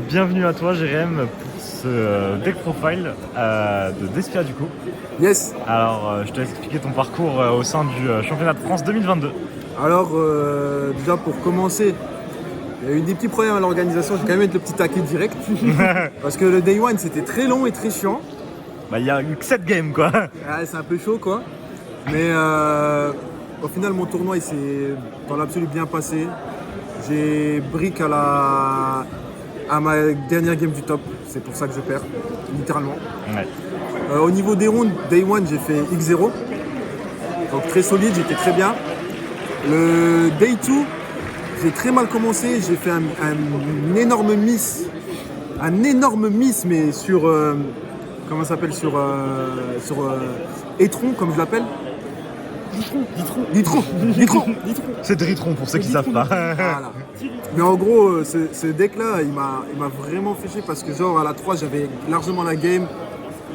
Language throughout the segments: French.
bienvenue à toi Jérém pour ce deck profile de Despia du coup. Yes. Alors je te laisse expliquer ton parcours au sein du championnat de France 2022. Alors déjà pour commencer, il y a eu des petits problèmes à l'organisation, j'ai quand même été le petit taquet direct. Parce que le day one c'était très long et très chiant. Bah il y a eu que 7 games quoi. Ouais, c'est un peu chaud quoi. Mais au final mon tournoi il s'est dans l'absolu bien passé. J'ai brick à ma dernière game du top, c'est pour ça que je perds, littéralement. Ouais. Au niveau des rounds, day one j'ai fait X0. Donc très solide, j'étais très bien. Le day 2, j'ai très mal commencé, j'ai fait un énorme miss. Un énorme miss, mais sur. Comment ça s'appelle sur Etron, comme je l'appelle. Ditron. C'est Dritron pour ceux qui savent pas. Voilà. Mais en gros, ce deck-là, il m'a vraiment fait chier parce que, genre, à la 3, j'avais largement la game.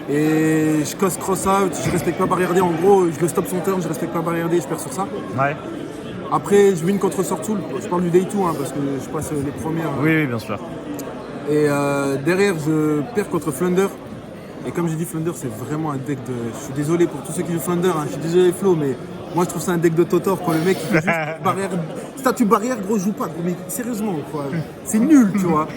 Et je casse cross-out, je respecte pas barrière D. En gros, je le stop son turn, je respecte pas barrière D, je perds sur ça. Ouais. Après, je win contre Sortool. Je parle du day 2 parce que je passe les premières. Oui, bien sûr. Et derrière, je perds contre Flunder. Et comme j'ai dit, Flunder, c'est vraiment un deck de. Je suis désolé pour tous ceux qui jouent Flunder, je suis désolé, Flo, mais moi je trouve ça un deck de Totor quand le mec il fait juste barrière. Statue barrière, gros, joue pas. Mais sérieusement, quoi. C'est nul, tu vois.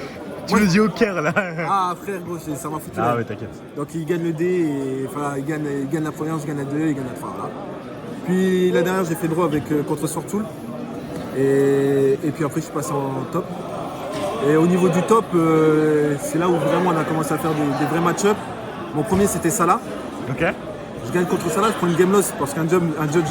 Tu le dis au Caire là. Ah, frère, gros, ça m'a foutu. Ah ouais, t'inquiète. Donc il gagne le D, et enfin, il gagne la première, je gagne la 2, il gagne la 3. Voilà. Puis la dernière, j'ai fait draw contre Sortool. Et puis après, je suis passé en top. Et au niveau du top, c'est là où vraiment on a commencé à faire des vrais match-up. Mon premier, c'était Salah. Ok. Je gagne contre Salah, je prends une game loss parce qu'un judge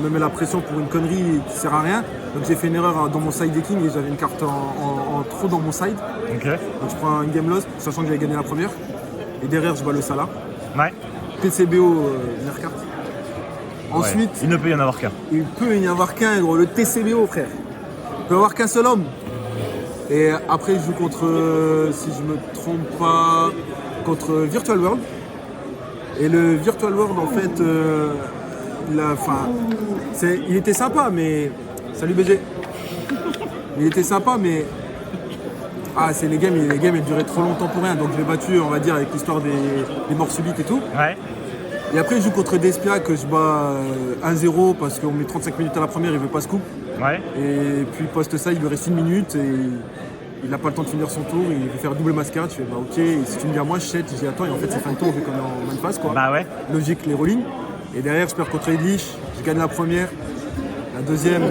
me met la pression pour une connerie qui sert à rien. Donc j'ai fait une erreur dans mon side decking et j'avais une carte en trop dans mon side. Ok. Donc je prends une game loss, sachant que j'avais gagné la première. Et derrière, je bats le Salah. Ouais. TCBO, meilleure carte. Ensuite, Il ne peut y en avoir qu'un. il peut y en avoir qu'un, gros, le TCBO, frère. Il peut y avoir qu'un seul homme. Et après, je joue contre, si je me trompe pas, contre Virtual World. Et le Virtual World, en fait, il était sympa, mais. Salut BG. Il était sympa, mais. Ah, c'est les games, elles duraient trop longtemps pour rien. Donc je l'ai battu, on va dire, avec l'histoire des morts subites et tout. Ouais. Et après, je joue contre Despia que je bats 1-0 parce qu'on met 35 minutes à la première, il veut pas scoop. Ouais. Et puis post ça, il lui reste 1 minute et il n'a pas le temps de finir son tour, il veut faire double mascarade. Je fais bah ok, et si tu me dis à moi, je set, j'ai attends, et en fait c'est fin de tour vu qu'on est en main phase quoi. Bah ouais. Logique les rolling. Et derrière, je perds contre Edlich, je gagne la première. La deuxième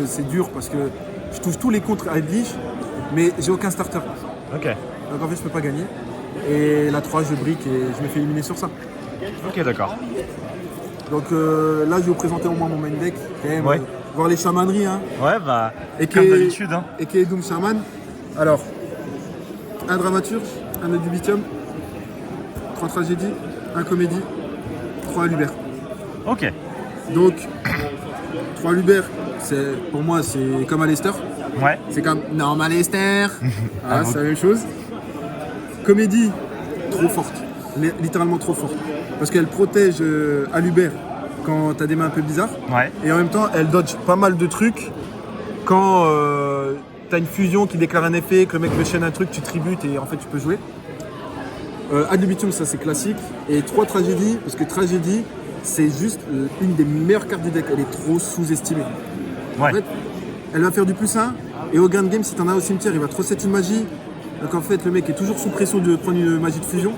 c'est dur parce que je touche tous les contres à Edlich, mais j'ai aucun starter. Ok. Donc en fait, je peux pas gagner. Et la 3, je brique et je me fais éliminer sur ça. Ok, d'accord. Donc là, je vais vous présenter au moins mon main deck. Quand même, Ouais. Voir les chamaneries. Hein. Ouais, bah, Et comme d'habitude. Hein. Et qui est Doom Shaman. Alors, un dramaturge, un Adubitium, 3 tragédies, un comédie, 3 Lubert. Ok. Donc, 3 Lubert, pour moi, c'est comme Alester. Ouais. C'est comme Normal Alester. Voilà, c'est la même chose. Comédie, trop forte. Littéralement trop forte. Parce qu'elle protège Alubert quand t'as des mains un peu bizarres. Ouais. Et en même temps, elle dodge pas mal de trucs quand t'as une fusion qui déclare un effet, que le mec veut chaîne un truc, tu tributes et en fait tu peux jouer. Ad libitum, ça c'est classique. Et 3 tragédies, parce que tragédie, c'est juste une des meilleures cartes du deck. Elle est trop sous-estimée. Ouais. En fait, elle va faire du +1 et au grand game, si t'en as au cimetière, il va te reset une magie. Donc en fait, le mec est toujours sous pression de prendre une magie de fusion.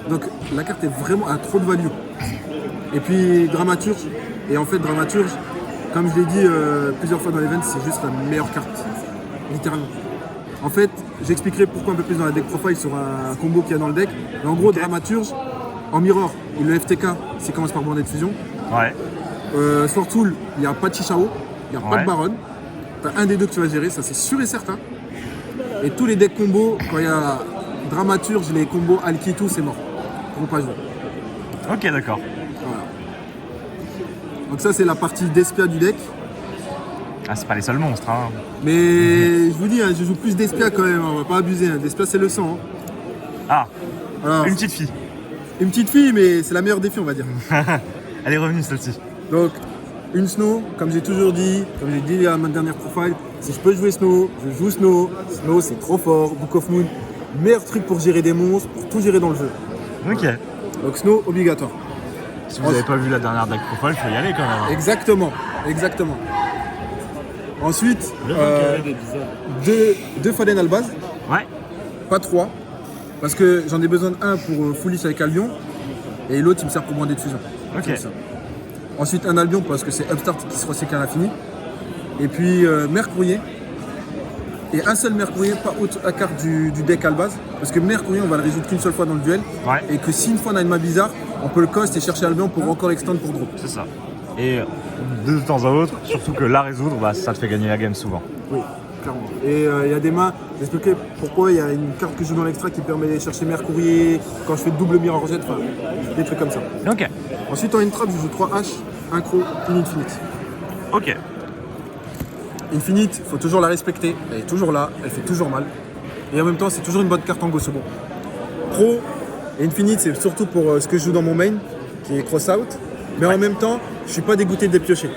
Donc la carte est vraiment à trop de value. Et puis Dramaturge, et en fait Dramaturge, comme je l'ai dit plusieurs fois dans l'event, c'est juste la meilleure carte, littéralement. En fait, j'expliquerai pourquoi un peu plus dans la deck profile sur un combo qu'il y a dans le deck. Mais en gros, okay. Dramaturge, en mirror, le FTK, s'il commence par bander de fusion. Ouais. Sortool, il n'y a pas de Chichao, il n'y a pas Ouais. de Baron. T'as un des deux que tu vas gérer, ça c'est sûr et certain. Et tous les decks combos, quand il y a Dramaturge, les combos Alki et tout, c'est mort. Ils vont pas jouer. Ok, d'accord. Voilà. Donc ça c'est la partie Despia du deck. Ah, c'est pas les seuls monstres, hein. Mais je vous dis, je joue plus Despia quand même, on va pas abuser. Despia c'est le sang. Ah, Alors, une petite fille. une petite fille, mais c'est la meilleure des filles, on va dire. Elle est revenue celle-ci. Donc Une snow, comme j'ai toujours dit, comme j'ai dit à ma dernière profile, si je peux jouer snow, je joue snow. Snow, c'est trop fort. Book of Moon, meilleur truc pour gérer des monstres, pour tout gérer dans le jeu. Ok. Donc snow, obligatoire. Si vous n'avez pas vu la dernière deck profile, il faut y aller quand même. Exactement, exactement. Ensuite, deux Fallen à la base, Ouais. pas 3, parce que j'en ai besoin d'un pour Foolish avec Albion, et l'autre il me sert pour bander de fusion. Ok. C'est ça. Ensuite un Albion parce que c'est Upstart qui se recycle à l'infini. Et puis Mercourier. Et un seul Mercourier, pas autre à carte du deck à la base. Parce que Mercourier, on va le résoudre qu'une seule fois dans le duel. Ouais. Et que si une fois on a une main bizarre, on peut le cost et chercher Albion pour encore extend pour drop. C'est ça. Et de temps à autre, surtout que la résoudre, bah, ça te fait gagner la game souvent. Oui, clairement. Et il y a des mains, j'expliquais pourquoi il y a une carte que je joue dans l'extra qui permet d'aller chercher Mercourier, quand je fais double Mirror Jet, enfin des trucs comme ça. Ok. Ensuite en Intrap, je joue 3 H, 1 Crow, une Infinite. Ok. Infinite, il faut toujours la respecter, elle est toujours là, elle fait toujours mal. Et en même temps, c'est toujours une bonne carte en go second. Crow et Infinite, c'est surtout pour ce que je joue dans mon main, qui est Cross Out. Mais en même temps, je suis pas dégoûté de les piocher.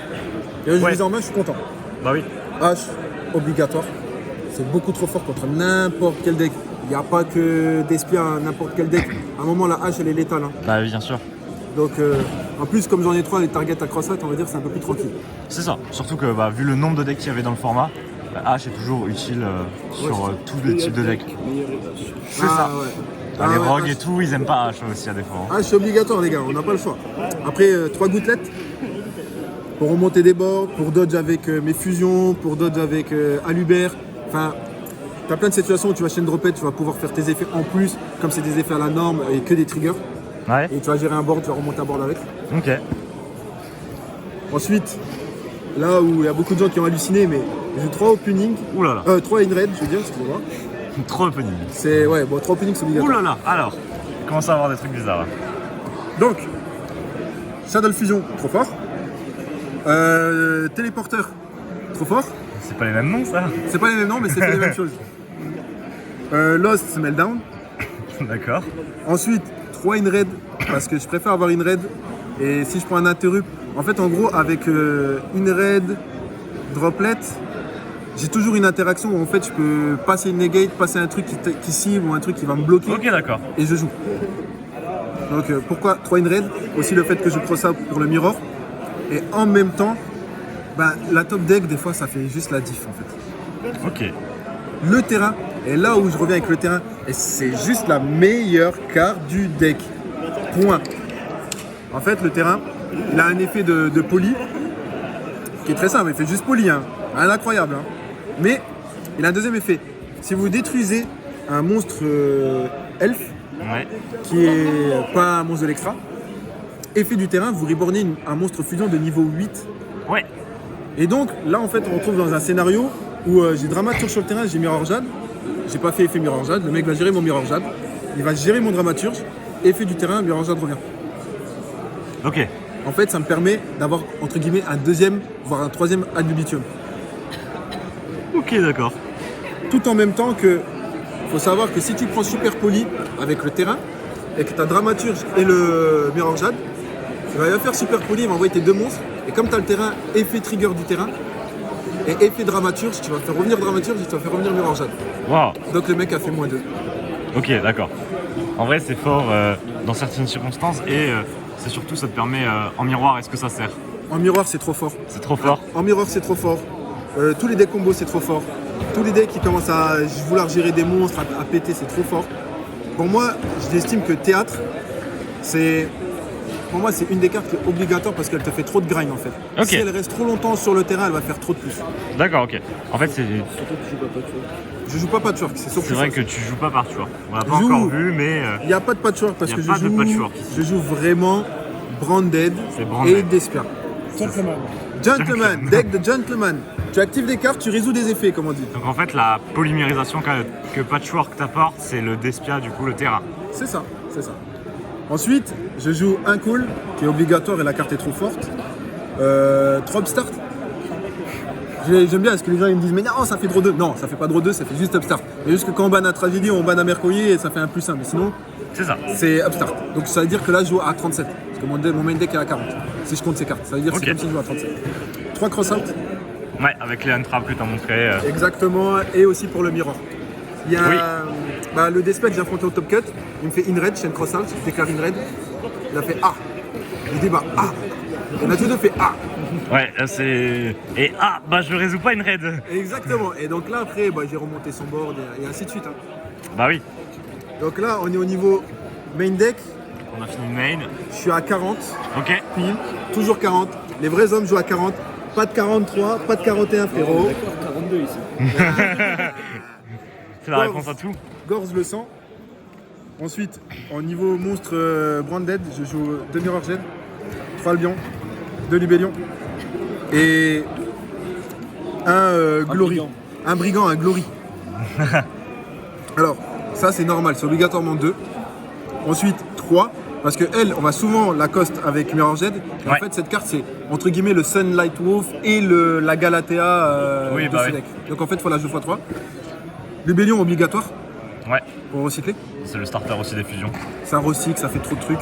Et là, je les ai en main, je suis content. Bah oui. H, obligatoire. C'est beaucoup trop fort contre n'importe quel deck. Il n'y a pas que d'espia, n'importe quel deck. À un moment, la H, elle est létale. Hein. Bah bien sûr. Donc, en plus, comme j'en ai 3, les targets à cross-out, on va dire c'est un peu plus tranquille. C'est ça. Surtout que bah, vu le nombre de decks qu'il y avait dans le format, la H est toujours utile sur tous les types de decks. C'est ça. Ouais. Bah, les rogues H. et tout, ils aiment pas H aussi à défaut. Hein. H, c'est obligatoire, les gars, on n'a pas le choix. Après, 3 gouttelettes pour remonter des bords, pour dodge avec mes fusions, pour dodge avec Alubert. Enfin, tu as plein de situations où tu vas chaîne dropette, tu vas pouvoir faire tes effets en plus, comme c'est des effets à la norme et que des triggers. Ouais. Et tu vas gérer un board, tu vas remonter un board avec. Ok. Ensuite, là où il y a beaucoup de gens qui ont halluciné, mais j'ai 3 opening, Ouh là là. 3 in red, je veux dire, excusez-moi. Trop opening. C'est, ouais, bon, 3 opening, c'est Ouh obligatoire. là là. Alors, commence à avoir des trucs bizarres là. Donc, Shadow Fusion, trop fort. Téléporteur, trop fort. C'est pas les mêmes noms ça. C'est pas les mêmes noms, mais c'est fait les mêmes choses. Lost, Meltdown. D'accord. Ensuite, 3 in red, parce que je préfère avoir in red. Et si je prends un interrupt, en fait, en gros, avec in red, droplet, j'ai toujours une interaction où en fait je peux passer une negate, passer un truc qui cible ou un truc qui va me bloquer Ok, d'accord. et je joue. Donc pourquoi 3 in red? Aussi le fait que je cross out pour le mirror. Et en même temps, ben, la top deck des fois ça fait juste la diff en fait. Ok. Le terrain, et là où je reviens avec le terrain, et c'est juste la meilleure carte du deck. Point. En fait le terrain, il a un effet de poly qui est très simple, il fait juste poly, hein. Rien d'incroyable. Hein. Mais il a un deuxième effet. Si vous détruisez un monstre elfe, Ouais. qui est pas un monstre de l'extra, effet du terrain, vous rebornez un monstre fusion de niveau 8. Ouais. Et donc là en fait on retrouve dans un scénario où j'ai Dramaturge sur le terrain, j'ai Mirror Jade, j'ai pas fait effet Mirror Jade, le mec va gérer mon Mirror Jade, il va gérer mon Dramaturge, effet du terrain, Mirror Jade revient. Ok. En fait ça me permet d'avoir entre guillemets un deuxième, voire un troisième Ad Libitum. Ok, d'accord. Tout en même temps que, faut savoir que si tu prends Super Poly avec le terrain et que tu as Dramaturge et le Mirror Jade, il va faire Super Poly, il va envoyer tes deux monstres et comme tu as le terrain, effet trigger du terrain et effet Dramaturge, tu vas faire revenir Dramaturge et tu vas faire revenir Mirror Jade. Waouh. Donc le mec a fait -2. Ok, d'accord. En vrai, c'est fort dans certaines circonstances et c'est surtout, ça te permet en miroir, est-ce que ça sert? En miroir c'est trop fort. C'est trop fort. En miroir c'est trop fort. Tous les decks combos c'est trop fort. Tous les decks qui commencent à vouloir gérer des monstres, à péter, c'est trop fort. Pour moi, j'estime que théâtre, c'est. Pour moi, c'est une des cartes qui est obligatoire parce qu'elle te fait trop de grind en fait. Ok. Si elle reste trop longtemps sur le terrain, elle va faire trop de plus. D'accord, ok. En fait, c'est Je joue pas patchwork, c'est surtout vrai ça. que tu joues pas par tu vois. On l'a pas Je joue. encore vu, mais Il n'y a pas de patchwork parce Y a que je pas de joue. patchwork. Je joue vraiment Branded C'est Branded. et Despair. Gentleman, deck de gentleman. Tu actives des cartes, tu résous des effets, comme on dit. donc en fait, la polymérisation que Patchwork t'apporte, c'est le Despia, du coup, le terrain. C'est ça, c'est ça. Ensuite, je joue un cool qui est obligatoire et la carte est trop forte. 3 upstart. J'aime bien parce que les gens ils me disent mais non ça fait draw 2. Non, ça fait pas draw 2, ça fait juste upstart. Et juste que quand on banne un tragédie, on banne un Mercourier et ça fait un +1. Mais sinon, C'est ça. c'est Upstart. Donc ça veut dire que là je joue à 37. Parce que mon main deck est à 40. Si je compte ces cartes. Ça veut dire que c'est Ok. comme si je joue à 37. 3 cross-out. Ouais, avec les untraps que tu as montré. Exactement. Et aussi pour le mirror. Il y a Oui. le Despec que j'ai affronté au top cut. Il me fait in-red, chain cross-out. Je déclare in-red. Il a fait A. Je dis bah A. On a tous deux fait A. Ouais, c'est. Et bah je résous pas une raid. Exactement. Et donc là après j'ai remonté son board et ainsi de suite. Hein. Bah oui. Donc là on est au niveau main deck. On a fini le main. Je suis à 40. Ok. Pile. Toujours 40. Les vrais hommes jouent à 40. Pas de 43, pas de 41 frérot. D'accord, 42 ici. C'est la réponse à tout. Gorz le sang. Ensuite, en niveau monstre Branded, je joue 2 Mirror Gel, 3 Albion, 2 Libellion et un Glory. brigand. Un brigand, un Glory. Alors, ça c'est normal, c'est obligatoirement 2. Ensuite, 3. Parce que elle, on va souvent la coste avec Mirror Gel. Et en Ouais. fait, cette carte, c'est entre guillemets le Sunlight Wolf et la Galatea Oui, de bah ce oui. deck. Donc en fait, il faut la jouer x3. Libellion obligatoire Ouais. pour recycler. C'est le starter aussi des fusions. Ça recycle, ça fait trop de trucs.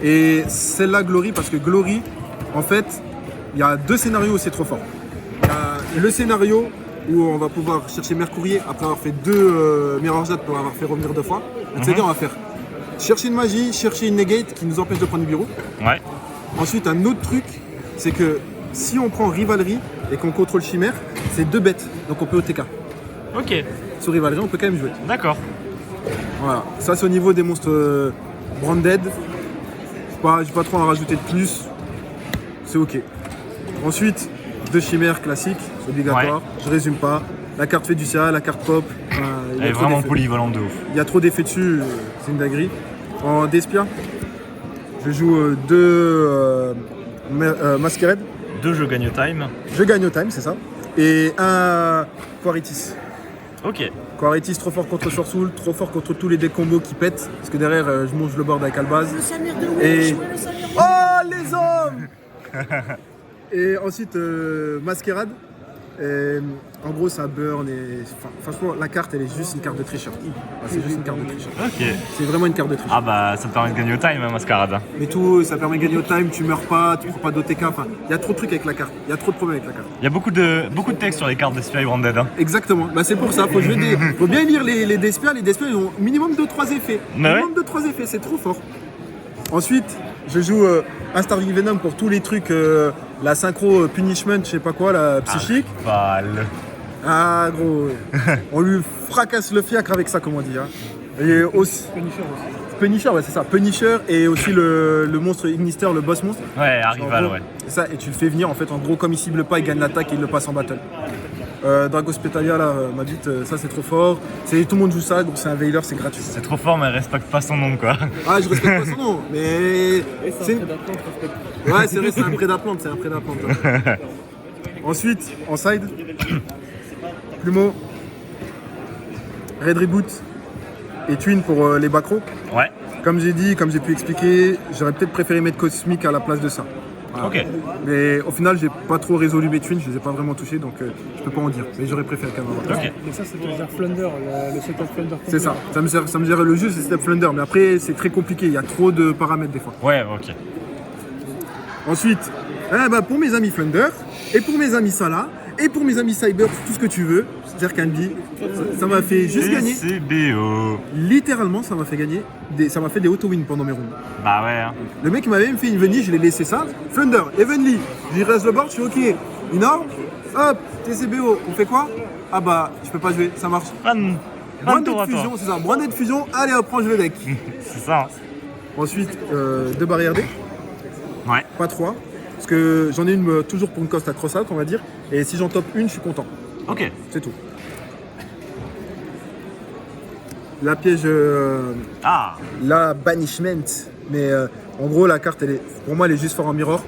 Et celle-là, Glory, parce que Glory, en fait, il y a 2 scénarios où c'est trop fort. Il y a le scénario où on va pouvoir chercher Mercourier après avoir fait 2 Mirror Jet pour avoir fait revenir 2 fois. Donc, c'est-à-dire, on va faire chercher une magie, chercher une negate qui nous empêche de prendre du bureau. Ouais. Ensuite, un autre truc, c'est que si on prend Rivalry et qu'on contrôle Chimère, c'est 2 bêtes. Donc on peut OTK. Ok. Sur Rivalry, on peut quand même jouer. D'accord. Voilà, ça c'est au niveau des monstres branded. J'ai pas trop à en rajouter de plus. C'est ok. Ensuite, 2 chimères classiques, c'est obligatoire. Je résume pas. La carte Fiducia, la carte pop. Il y a Elle est trop vraiment d'effets. polyvalente de ouf. Il y a trop d'effets dessus, c'est une dinguerie. En Despia, je joue 2 Masquerade. 2 jeux gagne time. Je gagne au time, c'est ça. Et un Quaritis. Ok. Quaritis trop fort contre Sorsoul, trop fort contre tous les decks combos qui pètent. Parce que derrière, je mange le board avec Albaz. Et... Oh les hommes. Et ensuite, Masquerade. Et, en gros, ça burn. Et... franchement, la carte, elle est juste une carte de tricheur. Enfin, c'est juste une carte de tricheur. Ok. C'est vraiment une carte de tricheur. Ah bah ça te permet de gagner au time, hein, Mascarade. Mais tout, ça permet de gagner au time, tu meurs pas, tu prends pas d'OTK. Enfin, il y a trop de trucs avec la carte. Il y a trop de problèmes avec la carte. Il y a beaucoup de textes sur les cartes d'Espia Branded. Hein. Exactement, bah, c'est pour ça, faut bien lire les Despia. Les Despia, ils ont minimum 2-3 effets. Ouais. Minimum 2-3 effets, c'est trop fort. Ensuite, je joue un Starving Venom pour tous les trucs, la synchro punishment, je sais pas quoi, la psychique. Val. Ah gros, on lui fracasse le fiacre avec ça, comme on dit. Hein. Et aussi, Punisher, ouais, c'est ça. Punisher et aussi le monstre Ignister, le boss monstre. Ouais, En Arrival, gros, ouais. c'est ça, et tu le fais venir en fait, en gros, comme il cible pas, il gagne l'attaque et il le passe en battle. Dragospetalia, là, m'a dit, ça c'est trop fort. Tout le monde joue ça, donc c'est un Veiler, c'est gratuit. C'est trop fort, mais elle respecte pas son nom, quoi. Ah, je respecte pas son nom, mais. C'est c'est- un prédateur, respecte. Ouais, c'est vrai, c'est un prédaplante, c'est un prédaplante. Ouais. Ensuite, en side, Plumeau, Red Reboot et Twin pour les Bacros. Ouais. Comme j'ai dit, comme j'ai pu expliquer, j'aurais peut-être préféré mettre Cosmic à la place de ça. Voilà. Ok. Mais au final, j'ai pas trop résolu mes Twins, je les ai pas vraiment touchés, donc je peux pas en dire. Mais j'aurais préféré quand même avoir. Ok. Mais ça, c'est dire Flunder, le setup Flunder. C'est ça, ça me gère le jeu, c'est Step Flunder. Mais après, c'est très compliqué, il y a trop de paramètres des fois. Ouais, ok. Ensuite, pour mes amis Flunder, et pour mes amis Salah, et pour mes amis Cyber, tout ce que tu veux, c'est-à-dire Candy, ça m'a fait juste gagner. CBO. Littéralement, ça m'a fait gagner, ça m'a fait des auto-wins pendant mes rounds. Bah ouais. Hein. Le mec m'avait même fait une Venny, je l'ai laissé ça. Flunder, Evenly, j'y reste le board, je suis ok. Inor, hop, TCBO, on fait quoi? Ah bah, je peux pas jouer, ça marche. Branded tour à toi. fusion, c'est ça, Branded fusion, allez hop, prends le deck. C'est ça. Ensuite, 2 barrières D, Ouais. pas 3. Parce que j'en ai une toujours pour une coste à cross-out, on va dire. Et si j'en top une, je suis content. Ok. C'est tout. La piège, Ah. la banishment. Mais en gros, la carte, pour moi, elle est juste fort en mirror.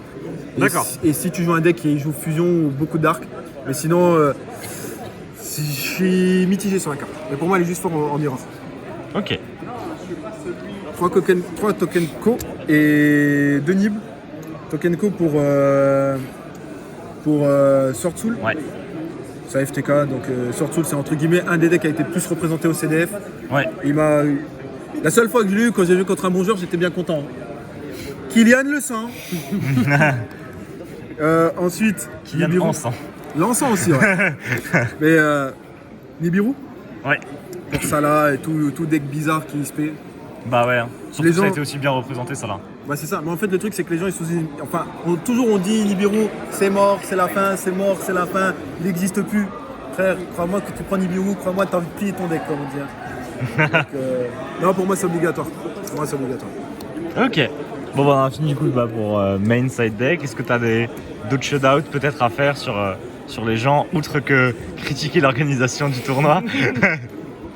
D'accord. Et si tu joues un deck qui joue fusion ou beaucoup d'arc, mais sinon, je suis mitigé sur la carte. Mais pour moi, elle est juste fort en mirror. Ok. 3 tokens co et 2 nibs. Token co pour Sword Soul. Ouais. C'est FTK, donc Sword Soul c'est entre guillemets un des decks qui a été le plus représenté au CDF. Ouais. Il m'a La seule fois que je l'ai eu, quand j'ai vu contre un bon joueur, j'étais bien content. Kylian le sang. Ensuite, Kylian Nibiru. Encens. L'encens aussi, ouais. Mais Nibiru, Ouais. pour Salah et tout deck bizarre qui se fait. Bah ouais. Surtout Les que ça a gens- été aussi bien représenté, ça là. Bah c'est ça, mais en fait le truc c'est que les gens ils sous-estiment. Enfin, toujours on dit Nibiru, c'est mort, c'est la fin, c'est mort, c'est la fin, il n'existe plus. Frère, crois-moi que tu prends Nibiru, crois-moi t'as envie de plier ton deck comme on dit. Hein. Donc, non, pour moi c'est obligatoire. Pour moi c'est obligatoire. Ok. Bon bah on a fini du coup pour main side deck. Est-ce que tu as d'autres shout-outs peut-être à faire sur les gens, outre que critiquer l'organisation du tournoi?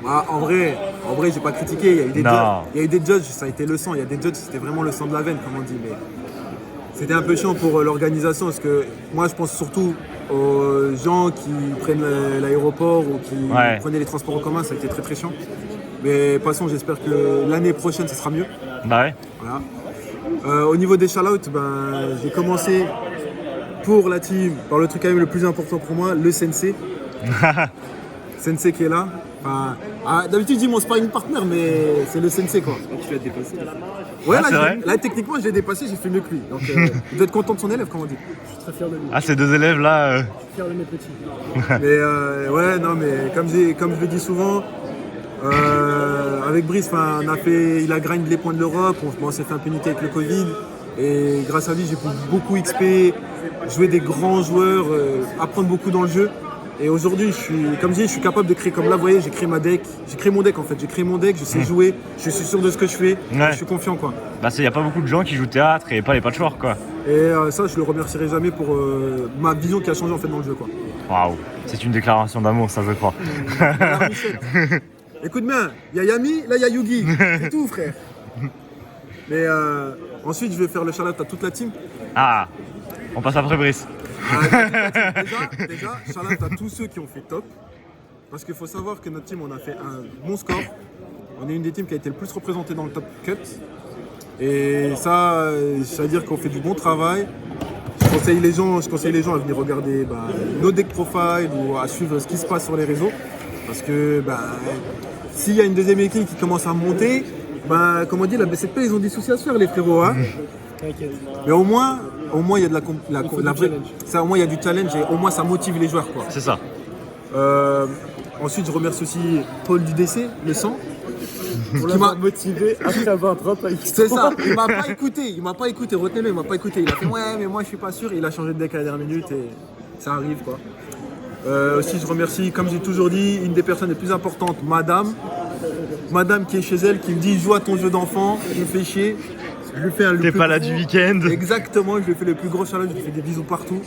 Bah, en vrai j'ai pas critiqué, il y a eu des Non. judges, il y a eu des judges, ça a été le sang, il y a des judges, c'était vraiment le sang de la veine comme on dit, mais c'était un peu chiant pour l'organisation parce que moi je pense surtout aux gens qui prennent l'aéroport ou qui Ouais. prenaient les transports en commun, ça a été très très chiant. Mais passons, j'espère que l'année prochaine ce sera mieux. Bah ouais. Voilà. Au niveau des shout-outs, ben, j'ai commencé pour la team par le truc quand même le plus important pour moi, le sensei. Sensei qui est là. Enfin, d'habitude je dis mon sparring partner, mais c'est le sensei quoi. Tu l'as dépassé. Ouais, Ah, c'est vrai là techniquement je l'ai dépassé, j'ai fait mieux que lui. Donc il doit être content de son élève, comme on dit. Je suis très fier de lui. Ah ces deux élèves là. Je suis fier de mes petits. Mais ouais, non, mais comme je le dis souvent, avec Brice, il a grind les points de l'Europe, on s'est fait impunité avec le Covid. Et grâce à lui, j'ai pu beaucoup XP, jouer des grands joueurs, apprendre beaucoup dans le jeu. Et aujourd'hui, comme je dis, je suis capable de créer, comme là, vous voyez, j'ai créé mon deck, en fait, j'ai créé mon deck, je sais jouer, je suis sûr de ce que je fais, Ouais. je suis confiant quoi. Bah y a pas beaucoup de gens qui jouent théâtre et pas les patchwork quoi. Et ça, je le remercierai jamais pour ma vision qui a changé en fait dans le jeu quoi. Waouh. C'est une déclaration d'amour ça je crois. Alors, Michel, écoute bien, il y a Yami, là il y a Yugi, c'est tout frère. Mais ensuite je vais faire le shout-out à toute la team. Ah. On passe après Brice. Déjà, shout-out à tous ceux qui ont fait top. Parce qu'il faut savoir que notre team on a fait un bon score. On est une des teams qui a été le plus représentée dans le top cut. Et ça veut dire qu'on fait du bon travail. Je conseille les gens à venir regarder nos deck profiles ou à suivre ce qui se passe sur les réseaux. Parce que s'il y a une deuxième équipe qui commence à monter, comme on dit, la BCP ils ont des soucis à se faire les frérots. Hein. T'inquiète. Mais au moins il y a de faut la du vraie- challenge. ça, au moins il y a du challenge et au moins ça motive les joueurs quoi. C'est ça. Ensuite je remercie aussi Paul du DC, le sang. Pour Qui l'avoir m'a- motivé après avoir drop avec C'est ça, il m'a pas écouté, retenez-le, il m'a pas écouté. Il a fait ouais mais moi je suis pas sûr, il a changé de deck à la dernière minute et ça arrive quoi. Aussi je remercie, comme j'ai toujours dit, une des personnes les plus importantes, Madame qui est chez elle, qui me dit joue à ton jeu d'enfant, je me fais chier. Je lui fais le T'es plus pas là gros- du week-end. Exactement, je lui fais le plus gros challenge, je lui fais des bisous partout.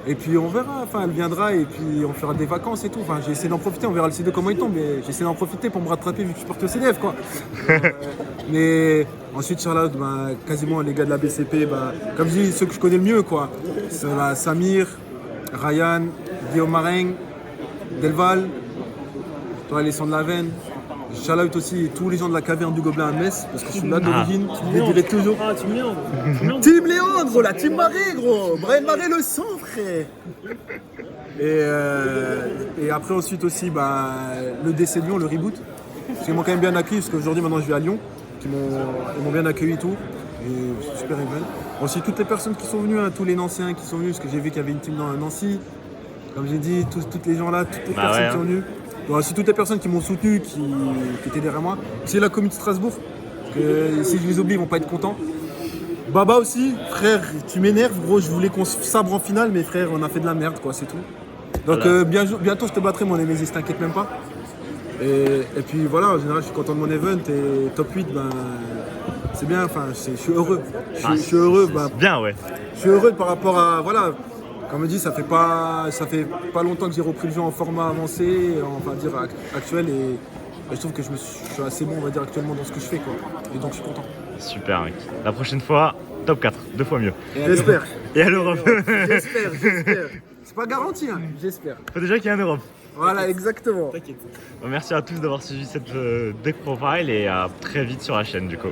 Et puis on verra, elle viendra et puis on fera des vacances et tout. J'ai essayé d'en profiter, on verra le C2 comment il tombe, mais j'ai essayé d'en profiter pour me rattraper vu que je porte au CDF quoi. Mais ensuite Charlotte, quasiment les gars de la BCP, comme je dis, ceux que je connais le mieux quoi. C'est Samir, Ryan, Guillaume Maring, Delval, toi Alessandre Lavenne. Shout-out aussi tous les gens de la caverne du Gobelin à Metz, parce que je suis là d'origine, je les dirai toujours. Ah, tu me Léandre. Team Léandre, la team Marais, gros. Brian Marais le sang, frère. Et après ensuite aussi le DC Lyon, le reboot. Parce qu'ils m'ont quand même bien accueilli, parce qu'aujourd'hui maintenant je vais à Lyon. Ils m'ont bien accueilli et tout. Et super event. Aussi toutes les personnes qui sont venues, tous les Nanciens qui sont venus, parce que j'ai vu qu'il y avait une team dans Nancy. Comme j'ai dit, toutes les gens là, toutes les personnes ouais, qui sont venues. Donc, aussi toutes les personnes qui m'ont soutenu, qui étaient derrière moi. C'est la communauté de Strasbourg. Parce que si je les oublie, ils vont pas être contents. Baba aussi, frère, tu m'énerves, gros, je voulais qu'on se sabre en finale, mais frère, on a fait de la merde, quoi, c'est tout. Donc Voilà. bientôt je te battrai, mon Nemesis, t'inquiète même pas. Et puis voilà, en général, je suis content de mon event et top 8, c'est bien, je suis heureux. Je suis heureux, Bien ouais. je suis heureux par rapport à, voilà, comme je dis, ça fait pas longtemps que j'ai repris le jeu en format avancé, on va dire actuel, et je trouve que je suis assez bon, on va dire, actuellement dans ce que je fais, quoi. Et donc je suis content. Super mec. La prochaine fois, top 4, 2 fois mieux. J'espère. Et à l'Europe. J'espère. C'est pas garanti, hein. J'espère. Faut déjà qu'il y ait un Europe. Voilà, exactement. T'inquiète. Merci à tous d'avoir suivi cette deck profile et à très vite sur la chaîne du coup.